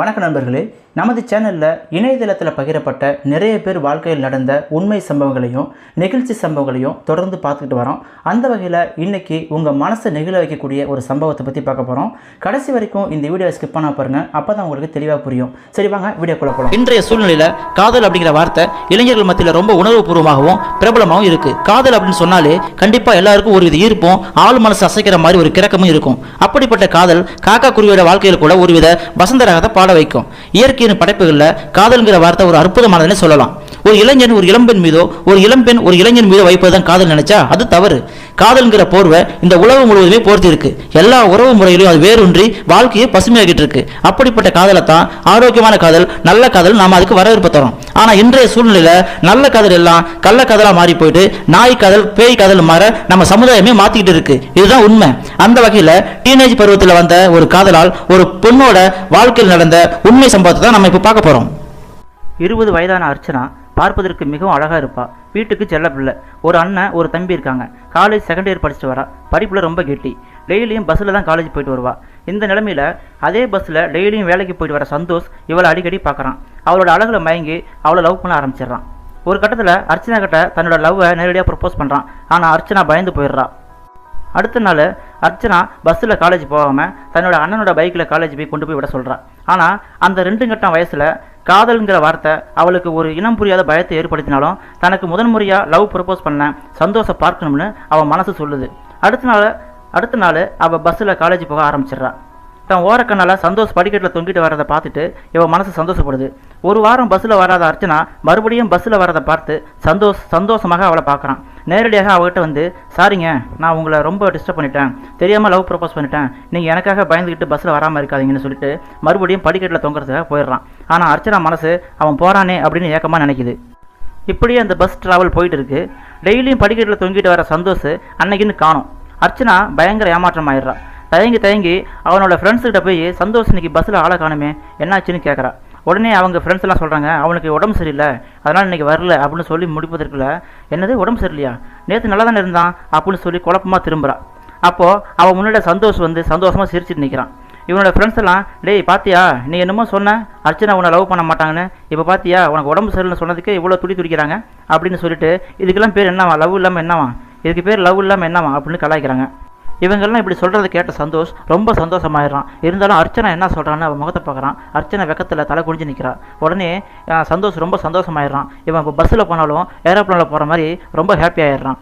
வணக்க நண்பர்களே, நமது சேனலில் இணையதளத்தில் பகிரப்பட்ட நிறைய பேர் வாழ்க்கையில் நடந்த உண்மை சம்பவங்களையும் நெகிழ்ச்சி சம்பவங்களையும் தொடர்ந்து பார்த்துக்கிட்டு வரோம். அந்த வகையில் இன்றைக்கி உங்கள் மனசை நெகிழ வைக்கக்கூடிய ஒரு சம்பவத்தை பற்றி பார்க்க போகிறோம். கடைசி வரைக்கும் இந்த வீடியோவை ஸ்கிப் பண்ண பாருங்கள், அப்போ தான் உங்களுக்கு தெளிவாக புரியும். சரி வாங்க வீடியோக்குள்ள போகலாம். இன்றைய சூழ்நிலையில் காதல் அப்படிங்கிற வார்த்தை இளைஞர்கள் மத்தியில் ரொம்ப உணர்வுபூர்வமாகவும் பிரபலமாகவும் இருக்குது. காதல் அப்படின்னு சொன்னாலே கண்டிப்பாக எல்லாருக்கும் ஒரு வித ஈர்ப்பும் ஆள் மனசு அசைக்கிற மாதிரி ஒரு கிறக்கமும் இருக்கும். அப்படிப்பட்ட காதல் காக்கா குருவியோட வாழ்க்கையில் கூட ஒருவித வசந்த ரகத்தை பாட வைக்கும். இயற்கையின் படைப்புகளில் காதல்ங்கிற வார்த்தை ஒரு அற்புதமானதுன்னு சொல்லலாம். ஒரு இளைஞன் ஒரு இளம்பெண் மீதோ ஒரு இளம்பெண் ஒரு இளைஞன் மீதோ வைப்பதுதான் காதல் நினைச்சா அது தவறு. காதல்ங்கிற போர்வை இந்த உலகம் முழுவதுமே போர்த்தி இருக்கு. எல்லா உறவு முறையிலும் அது வேரூன்றி வாழ்க்கையை பசுமையாகிட்டு இருக்கு. அப்படிப்பட்ட காதலை தான் ஆரோக்கியமான காதல், நல்ல காதல், நாம அதுக்கு வரவேற்பு தரோம். ஆனா இன்றைய சூழ்நிலையில நல்ல காதல் எல்லாம் கள்ள காதலா மாறி போயிட்டு நாய் காதல் பேய் காதல் மாற நம்ம சமுதாயமே மாத்திக்கிட்டு இருக்கு. இதுதான் உண்மை. அந்த வகையில டீனேஜ் பருவத்தில் வந்த ஒரு காதலால் ஒரு பொண்ணோட வாழ்க்கையில் நடந்த உண்மை சம்பவத்தை தான் நம்ம இப்ப பார்க்க போறோம். 20 வயதான அர்ச்சனா பார்ப்பதற்கு மிகவும் அழகா இருப்பா. வீட்டுக்கு செல்ல பிள்ளை. ஒரு அண்ணன் ஒரு தம்பி இருக்காங்க. காலேஜ் செகண்ட் இயர் படிச்சுட்டு வரா. படிப்புல ரொம்ப கெட்டி. டெய்லியும் பஸ்ஸில் தான் காலேஜ் போயிட்டு வருவா. இந்த நிலைமையில அதே பஸ்ஸில் டெய்லியும் வேலைக்கு போயிட்டு வர சந்தோஷ் இவளை அடிக்கடி பார்க்குறான். அவளோட அழகுல மயங்கி அவளை லவ் பண்ண ஆரம்பிச்சிடறான். ஒரு கட்டத்தில் அர்ச்சனா கிட்ட தன்னோட லவ்வை நேரடியாக ப்ரப்போஸ் பண்ணுறான். ஆனால் அர்ச்சனா பயந்து போயிடுறா. அடுத்த நாள் அர்ச்சனா பஸ்ஸில் காலேஜ் போகாமல் தன்னோட அண்ணனோட பைக்கில் காலேஜ் போய் கொண்டு போய் விட சொல்கிறான். ஆனால் அந்த 2 கட்டம் வயசில் காதல்ங்கிற வார்த்தை அவளுக்கு ஒரு இனம் புரியாத பயத்தை ஏற்படுத்தினாலும் தனக்கு முதன்முறையாக லவ் ப்ரப்போஸ் பண்ண சந்தோஷம் பார்க்கணும்னு அவன் மனசு சொல்லுது. அடுத்த நாள் அவள் பஸ்ஸில் காலேஜ் போக ஆரம்பிச்சிடுறா. தன் ஓரக்கண்ணால் சந்தோஷ் படிக்கட்டில் தொங்கிட்டு வரதை பார்த்துட்டு இவன் மனசு சந்தோஷப்படுது. ஒரு வாரம் பஸ்ஸில் வராத அர்ச்சனா மறுபடியும் பஸ்ஸில் வரதை பார்த்து சந்தோஷமாக அவளை பார்க்குறான். நேரடியாக அவகிட்ட வந்து, சாரிங்க, நான் உங்களை ரொம்ப டிஸ்டர்ப் பண்ணிட்டேன், தெரியாமல் லவ் ப்ரப்போஸ் பண்ணிட்டேன், நீங்கள் எனக்காக பயந்துக்கிட்டு பஸ்ஸில் வராமல் இருக்காதீங்கன்னு சொல்லிட்டு மறுபடியும் படிக்கட்டில் தொங்குறதுக்காக போயிடுறான். ஆனால் அர்ச்சனா மனசு அவன் போகிறானே அப்படின்னு ஏக்கமாக நினைக்குது. இப்படியே அந்த பஸ் ட்ராவல் போயிட்டு இருக்கு. டெய்லியும் படிக்கட்டில் தொங்கிட்டு வர சந்தோஷ் அன்னைக்குன்னு காணும். அர்ச்சனா பயங்கர ஏமாற்றம் ஆயிடுறா. தயங்கி அவனோட ஃப்ரெண்ட்ஸ்கிட்ட போய் சந்தோஷ் இன்னைக்கு பஸ்ஸில் ஆளை காணுமே என்னாச்சுன்னு கேட்குறா. உடனே அவங்க ஃப்ரெண்ட்ஸ் எல்லாம் சொல்கிறாங்க, அவனுக்கு உடம்பு சரியில்லை, அதனால் இன்றைக்கி வரல அப்படின்னு சொல்லி முடிப்பதற்குள்ள, என்னது உடம்பு சரியில்லையா, நேற்று நல்லா தானே இருந்தான் அப்படின்னு சொல்லி குழப்பமாக திரும்புகிறா. அப்போது அவன் முன்னாடி சந்தோஷ் வந்து சந்தோஷமாக சிரிச்சிட்டு நிற்கிறான். இவனோட ஃப்ரெண்ட்ஸ் எல்லாம், டேய் பாத்தியா, நீ என்னமோ சொன்ன அர்ச்சனா உன்னை லவ் பண்ண மாட்டாங்கன்னு, இப்போ பாத்தியா உனக்கு உடம்பு சரியில்லைன்னு சொன்னதுக்கு இவ்வளோ துடிக்கிறாங்க அப்படின்னு சொல்லிட்டு, இதுக்கெல்லாம் பேர் என்னவா, லவ் இல்லாமல் என்னவா, இதுக்கு பேர் லவ் இல்லாமல் என்னவா அப்படின்னு கலாய்க்கிறாங்க. இவங்கெல்லாம் இப்படி சொல்கிறத கேட்ட சந்தோஷ் ரொம்ப சந்தோஷமாயிடுறான். இருந்தாலும் அர்ச்சனா என்ன சொல்கிறான்னு அவன் முகத்தை பார்க்குறான். அர்ச்சனா வெக்கத்தில் தலை குடிஞ்சு நிற்கிறா. உடனே சந்தோஷ் ரொம்ப சந்தோஷமாயிடுறான். இவன் இப்போ பஸ்ஸில் போனாலும் ஏரோப்ளேனில் போகிற மாதிரி ரொம்ப ஹாப்பி ஆயிடுறான்.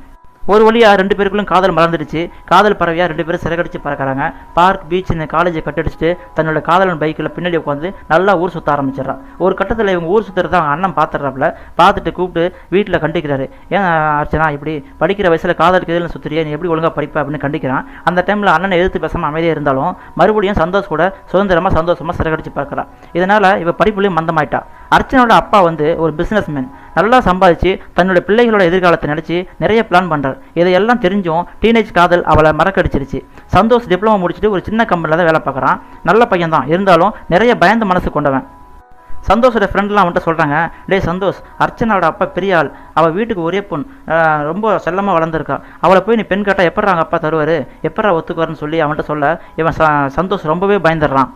ஒரு வழியாக 2 பேருக்குள்ளும் காதல் மலர்ந்துடுச்சு. காதல் பறவையாக 2 பேரும் சிறகடிச்சு பறக்கிறாங்க. பார்க் பீச் இந்த காலேஜை கட்டடிச்சுட்டு தன்னோட காதலன் பைக்கில் பின்னாடி உட்காந்து நல்லா ஊர் சுற்ற ஆரம்பிச்சிடறான். ஒரு கட்டத்தில் இவங்க ஊர் சுற்றுறத அவங்க அண்ணன் பார்த்துட்றாப்புல. பார்த்துட்டு கூப்பிட்டு வீட்டில் கண்டிக்கிறாரு. ஏன் அர்ச்சனா இப்படி படிக்கிற வயசில் காதலுக்கு எதில் சுற்றுறியா, நீ எப்படி ஒழுங்காக படிப்பா அப்படின்னு கண்டிக்கிறான். அந்த டைமில் அண்ணனை எதிர்த்து பேசாமல் அமைதியாக இருந்தாலும் மறுபடியும் சந்தோஷ் கூட சந்தோஷமாக சிறகடிச்சு பார்க்குறான். இதனால் இவ படிப்புலையும் மந்தமாயிட்டா. அர்ச்சனோட அப்பா வந்து ஒரு பிஸ்னஸ் மேன், நல்லா சம்பாதிச்சு தன்னோட பிள்ளைகளோட எதிர்காலத்தை நினச்சி நிறைய பிளான் பண்ணுறார். இதையெல்லாம் தெரிஞ்சும் டீனேஜ் காதல் அவளை மறக்கடிச்சிருச்சு. சந்தோஷ் டிப்ளமோ முடிச்சுட்டு ஒரு சின்ன கம்பெனியில் தான் வேலை பார்க்குறான். நல்ல பையன் தான், இருந்தாலும் நிறைய பயந்த மனசு கொண்டவன். சந்தோஷோட ஃப்ரெண்ட்லாம் அவன்கிட்ட சொல்கிறாங்க, டே சந்தோஷ், அர்ச்சனாவோட அப்பா பெரிய ஆள், அவள் வீட்டுக்கு ஒரே பொண்ணு, ரொம்ப செல்லமாக வளர்ந்துருக்கா, அவளை போய் நீ பெண் கேட்டால் எப்படா அவங்க அப்பா தருவார், எப்படா ஒத்துக்குவார்னு சொல்லி அவன்கிட்ட சொல்ல இவன் சந்தோஷ் ரொம்பவே பயந்துடுறான்.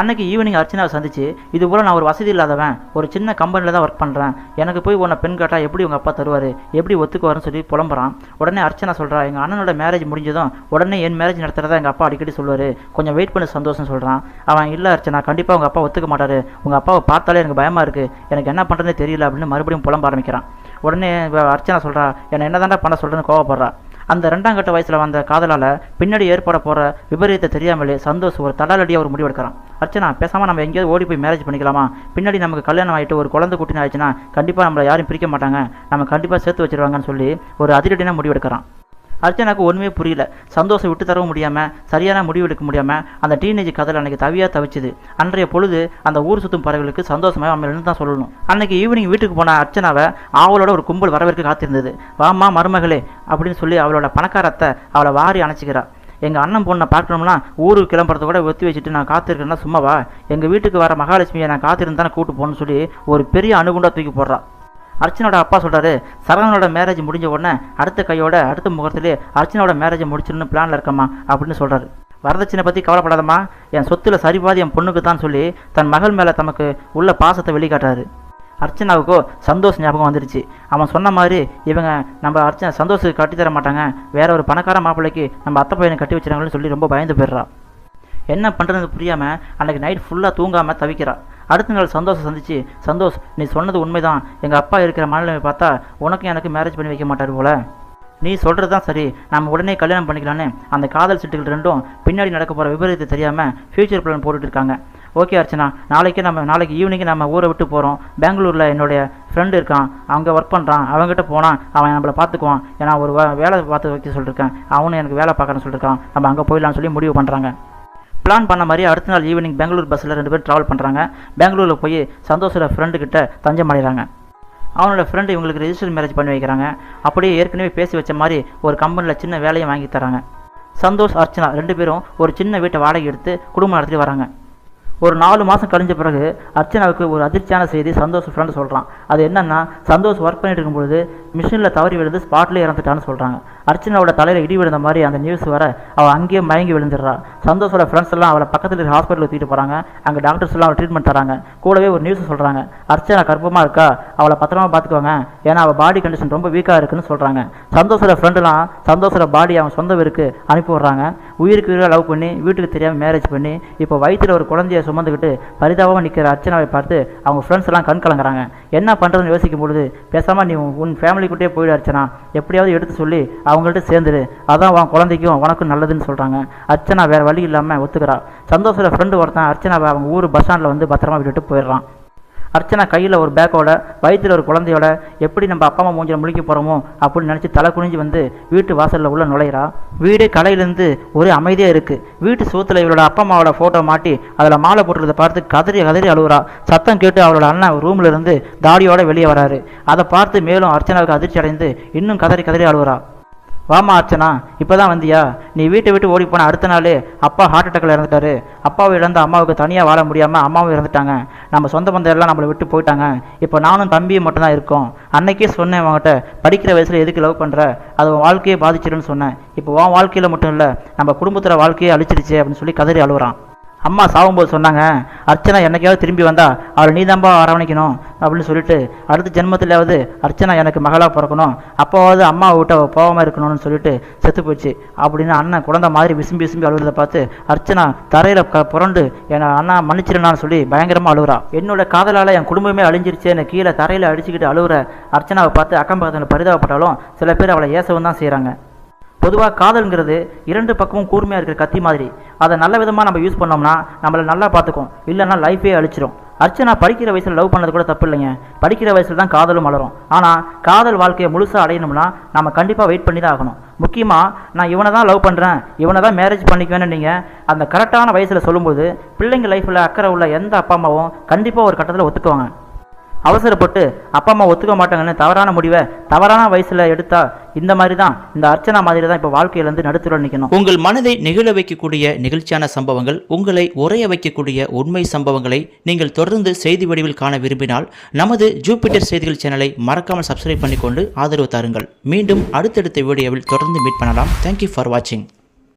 அன்னைக்கு ஈவினிங் அர்ச்சனாவை சந்திச்சு, இது போல் நான் ஒரு வசதி இல்லாதவன், ஒரு சின்ன கம்பெனியில் தான் ஒர்க் பண்ணுறேன், எனக்கு போய் உன்னை பெண் கேட்டால் எப்படி உங்கள் அப்பா தருவார், எப்படி ஒத்துக்குவார்னு சொல்லி புலம்புறான். உடனே அர்ச்சனா சொல்கிறா, எங்கள் அண்ணனோட மேரேஜ் முடிஞ்சதும் உடனே என் மேரேஜ் நடத்துகிறதா எங்கள் அப்பா அடிக்கடி சொல்லுவார், கொஞ்சம் வெயிட் பண்ணி சந்தோஷம் சொல்கிறான். அவன், இல்லை அர்ச்சனா, கண்டிப்பாக உங்கள் அப்பா ஒத்துக்க மாட்டார், உங்கள் அப்பாவை பார்த்தாலே எனக்கு பயமாக இருக்குது, எனக்கு என்ன பண்ணுறதுனே தெரியல அப்படின்னு மறுபடியும் புலம்ப ஆரம்பிக்கிறான். உடனே அர்ச்சனா சொல்கிறா, என்னை என்ன தாண்டா பண்ண சொல்கிறேன்னு கோவப்படுறா. அந்த 2ஆம் கட்ட வயசில் வந்த காதலால் பின்னாடி ஏற்பட போகிற விபரீதத்தை தெரியாமலே சந்தோஷ் ஒரு தடாலடியாக ஒரு முடிவெடுக்கிறான். அர்ச்சனா, பேசாமல் நம்ம எங்கேயாவது ஓடி போய் மேரேஜ் பண்ணிக்கலாமா, பின்னாடி நமக்கு கல்யாணம் ஆகிட்டு ஒரு குழந்தை குட்டின்னு ஆயிடுச்சுன்னா கண்டிப்பாக நம்மளை யாரும் பிரிக்க மாட்டாங்க, நம்ம கண்டிப்பாக சேர்த்து வச்சிருவாங்கன்னு சொல்லி ஒரு அதிரடியான முடிவெடுக்கிறான். அர்ச்சனாக்கு ஒன்றுமே புரியல. சந்தோஷம் விட்டு தரவும் முடியாமல் சரியான முடிவு எடுக்க முடியாமல் அந்த டீனேஜ் கதல் அன்றைக்கி தவியாக தவிச்சுது. அன்றைய பொழுது அந்த ஊர் சுற்றும் பறவைகளுக்கு சந்தோஷமாக அவன் தான் சொல்லணும். அன்றைக்கி ஈவினிங் வீட்டுக்கு போன அர்ச்சனாவை அவளோட ஒரு கும்பல் வரவேற்க காத்திருந்தது. வாமா மருமகளே அப்படின்னு சொல்லி அவளோட பணக்காரத்தை அவளை வாரி அணைச்சிக்கிறா. எங்கள் அண்ணன் பொண்ணை பார்க்கணும்னா ஊருக்கு கிளம்புறத கூட ஒத்தி வச்சுட்டு நான் காத்திருக்கேன்னா சும்மாவா, எங்கள் வீட்டுக்கு வர மகாலட்சுமியை நான் காத்திருந்தானே கூட்டு போகணும்னு சொல்லி ஒரு பெரிய அணுகுண்டா தூக்கி போடுறா. அர்ச்சனோட அப்பா சொல்கிறாரு, சரவணனோட மேரேஜ் முடிஞ்ச உடனே அடுத்த முகத்திலே அர்ச்சனோட மேரேஜை முடிச்சிடணும் பிளானில் இருக்கம்மா அப்படின்னு சொல்கிறாரு. வரதட்சணை பற்றி கவலைப்படாதம்மா, என் சொத்தில் சரிபாதி என் பொண்ணுக்கு தான் சொல்லி தன் மகள் மேலே தமக்கு உள்ள பாசத்தை வெளிக்காட்டுறாரு. அர்ச்சனாவுக்கோ சந்தோஷ் ஞாபகம் வந்துருச்சு. அவன் சொன்ன மாதிரி இவங்க நம்ம சந்தோஷுக்கு கட்டித்தர மாட்டாங்க, வேற ஒரு பணக்கார மாப்பிள்ளைக்கு நம்ம அத்தை பையனை கட்டி வச்சுறாங்கன்னு சொல்லி ரொம்ப பயந்து போயிடுறா. என்ன பண்ணுறது புரியாமல் அன்றைக்கி நைட் ஃபுல்லாக தூங்காமல் தவிக்கிறா. அடுத்த நாள் சந்தோஷம் சந்திச்சு, சந்தோஷ் நீ சொன்னது உண்மைதான், எங்கள் அப்பா இருக்கிற மனநிலைமை பார்த்தா உனக்கும் எனக்கு மேரேஜ் பண்ணி வைக்க மாட்டார் போல, நீ சொல்கிறது தான் சரி, நம்ம உடனே கல்யாணம் பண்ணிக்கலான்னு அந்த காதல் சிட்டுகள் ரெண்டும் பின்னாடி நடக்க போகிற விபரீதத்தை தெரியாமல் ஃப்யூச்சர் பிளான் போட்டுட்டு இருக்காங்க. ஓகே அர்ச்சனா, நாளைக்கு ஈவினிங் நம்ம ஊரை விட்டு போகிறோம். பெங்களூரில் என்னுடைய ஃப்ரெண்டு இருக்கான், அங்கே ஒர்க் பண்ணுறான், அவங்ககிட்ட போனால் அவன் நம்மளை பார்த்துக்குவான். ஏன்னா ஒரு வேலை பார்த்து வைக்க சொல்லியிருக்கேன், அவனும் எனக்கு வேலை பார்க்கணும்னு சொல்லியிருக்கான், நம்ம அங்கே போயிடலான்னு சொல்லி முடிவு பண்ணுறாங்க. பிளான் பண்ண மாதிரி அடுத்த நாள் ஈவினிங் பெங்களூர் பஸ்ஸில் 2 பேர் ட்ராவல் பண்ணுறாங்க. பெங்களூரில் போய் சந்தோஷோட ஃப்ரெண்டுக்கிட்ட தஞ்சம் அடைகிறாங்க. அவனோட ஃப்ரெண்டு இவங்களுக்கு ரெஜிஸ்டர் மேரேஜ் பண்ணி வைக்கிறாங்க. அப்படியே ஏற்கனவே பேசி வச்ச மாதிரி ஒரு கம்பெனியில் சின்ன வேலையை வாங்கி தராங்க. சந்தோஷ் அர்ச்சனா 2 பேரும் ஒரு சின்ன வீட்டை வாடகை எடுத்து குடும்பம் நடத்திட்டு வராங்க. ஒரு 4 மாதம் கழிஞ்ச பிறகு அர்ச்சனாவுக்கு ஒரு அதிர்ச்சியான செய்தி சந்தோஷ் ஃப்ரெண்டு சொல்கிறான். அது என்னன்னா, சந்தோஷ் ஒர்க் பண்ணிட்டு இருக்கும்பொழுது மிஷினில் தவறி விழுந்து ஸ்பாட்லேயே இறந்துட்டான்னு சொல்கிறாங்க. அர்ச்சனாவோட தலையில் இடி விழுந்த மாதிரி அந்த நியூஸ் வர அவள் அங்கேயே மயங்கி விழுந்துடுறா. சந்தோஷோட ஃப்ரெண்ட்ஸ் எல்லாம் அவளை பக்கத்தில் இருக்கிற ஹாஸ்பிட்டலுக்கு தூக்கிட்டு போகிறாங்க. அங்கே டாக்டர்ஸ் எல்லாம் அவள் ட்ரீட்மெண்ட் தராங்க. கூடவே ஒரு நியூஸ் சொல்கிறாங்க, அர்ச்சனா கர்ப்பமாக இருக்கா, அவளை பத்திரமா பார்த்துக்குவாங்க, ஏன்னா அவள் பாடி கண்டிஷன் ரொம்ப வீக்காக இருக்குன்னு சொல்கிறாங்க. சந்தோஷோட ஃப்ரெண்டுலாம் சந்தோஷோட பாடி அவன் சொந்த வீருக்கு அனுப்பி விட்றாங்க. உயிருக்கு உயிராக லவ் பண்ணி வீட்டுக்கு தெரியாமல் மேரேஜ் பண்ணி இப்போ வயிற்றில் ஒரு குழந்தைய சுமந்துக்கிட்டு பரிதாபமாக நிற்கிற அர்ச்சனாவை பார்த்து அவங்க ஃப்ரெண்ட்ஸ் எல்லாம் கண் கலங்குறாங்க. என்ன பண்ணுறதுன்னு யோசிக்கும் பொழுது, பேசாமல் நீ உன் ஃபேமிலிக்கிட்டே போயிடு அர்ச்சனா, எப்படியாவது எடுத்து சொல்லி அவங்கள்ட்ட சேர்ந்துரு, அதான் உன் குழந்தைக்கும் உனக்கும் நல்லதுன்னு சொல்கிறாங்க. அர்ச்சனா வேறு வழி இல்லாமல் ஒத்துக்கிறா. சந்தோஷோட ஃப்ரெண்டு ஒருத்தன் அர்ச்சனாவை அவங்க ஊர் பஸ் ஸ்டாண்டில் வந்து பத்திரமா விட்டுட்டு போயிடுறான். அர்ச்சனா கையில் ஒரு பேக்கோட வயிற்றில் ஒரு குழந்தையோட எப்படி நம்ம அப்பா அம்மா மூஞ்சில் முழிக்க போகிறோமோ அப்படின்னு நினச்சி தலை குனிஞ்சு வந்து வீட்டு வாசலில் உள்ள நுழையிறா. வீடு கலையிலேருந்து ஒரே அமைதியாக இருக்குது. வீட்டு சூத்தில் இவளோட அப்பா அம்மாவோட ஃபோட்டோ மாட்டி அதில் மாலை போட்டுறதை பார்த்து கதறி அழுறா. சத்தம் கேட்டு அவளோட அண்ணன் ரூமில் இருந்து தாடியோட வெளியே வராரு. அதை பார்த்து மேலும் அர்ச்சனாவுக்கு அதிர்ச்சி அடைந்து இன்னும் கதறி அழுறா. வாமா அர்ச்சனா, இப்போ தான் வந்தியா? நீ வீட்டை விட்டு ஓடி போன அடுத்த நாள் அப்பா ஹார்ட் அட்டாக்கில் இறந்துட்டாரு. அப்பாவை இழந்த அம்மாவுக்கு தனியாக வாழ முடியாமல் அம்மாவும் இறந்துட்டாங்க. நம்ம சொந்த பந்தம் எல்லாம் நம்மளை விட்டு போயிட்டாங்க. இப்போ நானும் தம்பியும் மட்டும்தான் இருக்கோம். அன்னைக்கே சொன்னேன் அவங்ககிட்ட, படிக்கிற வயசில் எதுக்கு லவ் பண்ணுற, அது உன் வாழ்க்கையே பாதிச்சிடுன்னு சொன்னேன். இப்போ உன் வாழ்க்கையில் மட்டும் இல்லை, நம்ம குடும்பத்தில் வாழ்க்கையே அழிச்சிருச்சு அப்படின்னு சொல்லி கதறி அழுகுறான். அம்மா சாகும்போது சொன்னாங்க, அர்ச்சனா என்னைக்காவது திரும்பி வந்தா அவளை நீ தான்பா அரவணைக்கணும் அப்படின்னு சொல்லிட்டு, அடுத்த ஜென்மத்திலாவது அர்ச்சனா எனக்கு மகளாக பிறக்கணும், அப்போவாவது அம்மாவை விட்டு போகாமல் இருக்கணும்னு சொல்லிட்டு செத்து போச்சு அப்படின்னு அண்ணன் குழந்தை மாதிரி விசும்பி அழுகிறத பார்த்து அர்ச்சனா தரையில் புரண்டு என்னை அண்ணா மன்னிச்சிருந்தான்னு சொல்லி பயங்கரமாக அழுகுறா. என்னோட காதலால் என் குடும்பமே அழிஞ்சிருச்சு, என்னை கீழே தரையில் அடிச்சுக்கிட்டு அழுகுற அர்ச்சனாவை பார்த்து அக்கம் பக்கத்தில் பரிதாபப்பட்டாலும் சில பேர் அவளை ஏசவும் தான் செய்கிறாங்க. பொதுவாக காதல்ங்கிறது 2 பக்கமும் கூர்மையாக இருக்கிற கத்தி மாதிரி. அதை நல்ல விதமாக நம்ம யூஸ் பண்ணோம்னா நம்மளை நல்லா பார்த்துக்கும், இல்லைன்னா லைஃபே அழிச்சிடும். அர்ச்சனா படிக்கிற வயசில் லவ் பண்ணது கூட தப்பு இல்லைங்க. படிக்கிற வயசில் தான் காதலும் வளரும். ஆனால் காதல் வாழ்க்கையை முழுசாக அடையணும்னா நம்ம கண்டிப்பாக வெயிட் பண்ணி தான் ஆகணும். முக்கியமாக நான் இவனை தான் லவ் பண்ணுறேன், இவனை தான் மேரேஜ் பண்ணிக்குவேன்னு நீங்கள் அந்த கரெக்டான வயசில் சொல்லும்போது பிள்ளைங்க லைஃப்பில் அக்கறை உள்ள எந்த அப்பா அம்மாவும் கண்டிப்பாக ஒரு கட்டத்தில் ஒத்துக்குவாங்க. அவசரப்பட்டு அப்பா அம்மா ஒத்துக்க மாட்டாங்கன்னு தவறான முடிவை தவறான வயசில் எடுத்தா இந்த மாதிரி தான், இந்த அர்ச்சனா மாதிரி தான் இப்போ வாழ்க்கையிலேருந்து நடுத்துடன் நிற்கணும். உங்கள் மனதை நெகிழ வைக்கக்கூடிய நிகழ்ச்சியான சம்பவங்கள், உங்களை உரைய வைக்கக்கூடிய உண்மை சம்பவங்களை நீங்கள் தொடர்ந்து செய்தி வடிவில் காண விரும்பினால் நமது ஜூபிட்டர் செய்திகள் சேனலை மறக்காமல் சப்ஸ்கிரைப் பண்ணிக்கொண்டு ஆதரவு தாருங்கள். மீண்டும் அடுத்தடுத்த வீடியோவில் தொடர்ந்து மீட் பண்ணலாம். தேங்க்யூ ஃபார் வாட்சிங்.